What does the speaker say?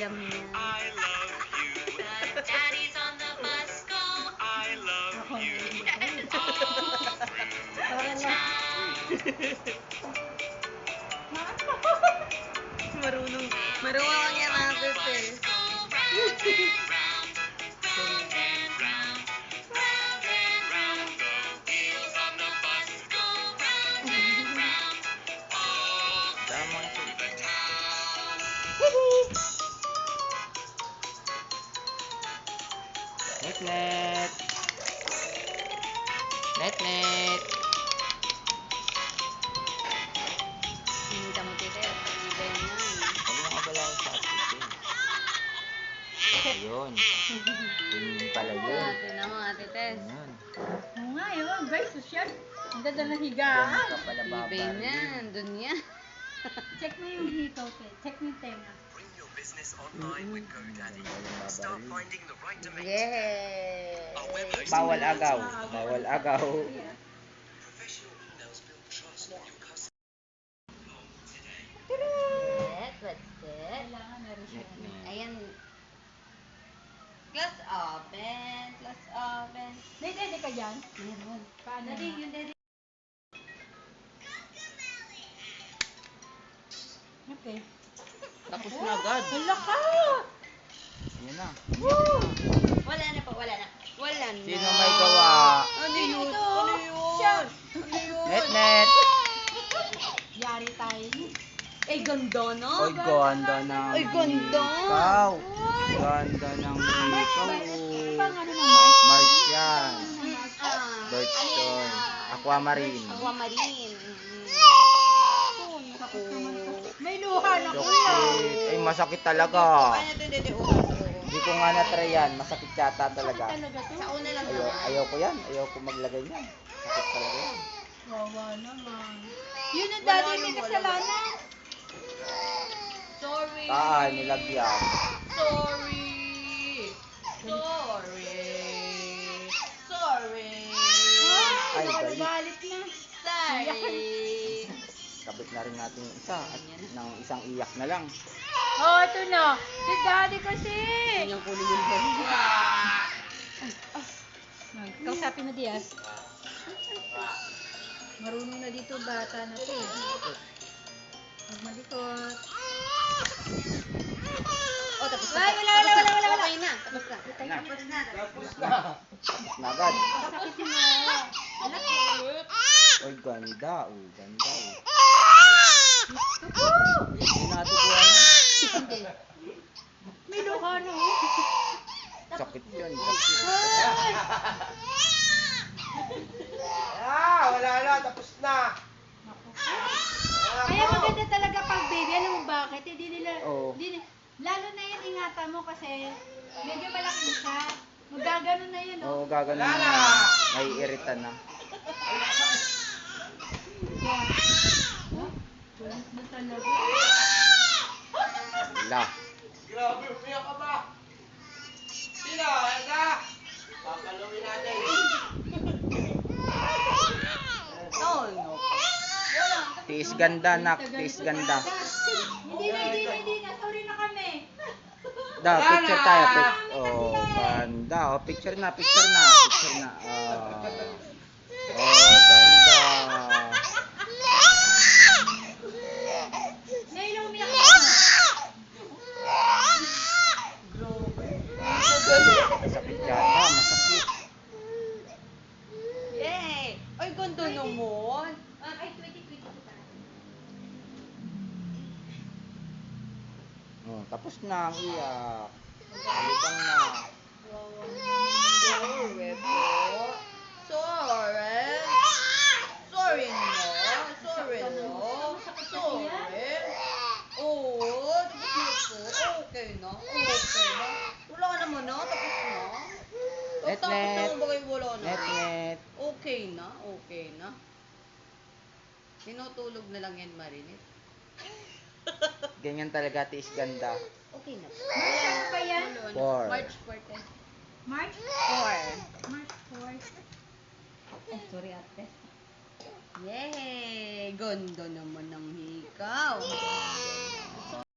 alam niya. I love you. Daddy's on the bus, go I love you. all through Para na. Marunong niya natin eh. Net. Hinta mo tite. Ibay na. Huwag mo kabalain sa atin. Ayun. Yun pala yun. Tignan mo ate Tess. Ayun. Oo nga, yun. Guys, social. Ang ganda na higaan. Yan ka pala Ibay babaril. na. Doon yan. Check mo yung hikaw, te. Check mo yung tenga. Bring your business online with GoDaddy. Start finding the right domain. Yay! Our web hosting Bawal agaw. Bawal agaw. professional emails build trust with your customers. What's that? Kailangan na rin siya. Ayan. Glass oven. Glass oven. Dede ka dyan? Meron. Paano Daddy, na? yung daddy. Okay. Tapos na agad. Hala ka! Yan na. Wala na po, wala na. Wala na. Sino may gawa? Ano yun? ito? Ano yun? Siya. Ano yun? Net. Yari tayo. Ay, ganda na. Oy, ganda ng Ay, ganda. ikaw. Ganda ng March ikaw. ba? Ano bang ano ng March? March yan. Ah, Birthstone. Aquamarine. Aquamarine. May luha na ko. Chocolate. Ay, masakit talaga. Ano ito, dede? Hindi ko nga na-try yan. Masakit yata talaga. Talaga to. Sa una lang Ayaw ko yan. Ayaw ko maglagay niyan. Sakit talaga yan. Wawa naman. Yun ang dati may kasalanan. Sorry. Nilagyan. Sorry. Ay, galit. Galit na. Sorry. Kabit na rin natin yung isa. At ng isang iyak na lang. Oh, ito na. Si daddy kasi. Yung kunin yung balik. Kausapin mo, Diaz. Marunong na dito bata na to. Huwag malikot. Oh, tapos na. Ay, wala. Okay na. Tapos na. Tapos na agad. Sakitin mo. Alam mo. Oy, ganda. Oy, ganda. Hindi natin ko ano. Hindi. May luha na. Sakit yun. Sakit. Wala na, tapos na. Kaya maganda talaga pag baby. Alam mo bakit? Hindi nila, Oo. lalo na yan ingatan mo kasi medyo malaki siya. Magagano na yun, Oo, oh. gagano na. May irita na. Yan. Oh, walang na talaga. Wala. Grabe, umiyak ka ba? Sino? Eka? Papaluin natin. No. Tiis ganda, nak. Tiis ganda. Hindi na. Sorry na kami. Da, picture tayo. Oh, ganda. Oh, picture na. Picture na. Oh, ganda. Naila umiyak ka. Masakit yata. Masakit. Yay! Ay, ganda naman. Ay, 2020 pa. Oh, tapos na ang iyak. Halipang na. Sorry po. Sorry. Sorry no. Sorry no. Sorry. Oo, tapos na po. Okay na. Wala ka naman na. Tapos na. Net, Tapos net. na bagay wala na. Net. Okay na. Tinutulog na lang yan, Marinette. Ganyan talaga, tiis ganda. Okay na. March ano ba yan? Four. March 14. March 4. 4. Ay, sorry ate. Yay! Ganda naman ng hikaw.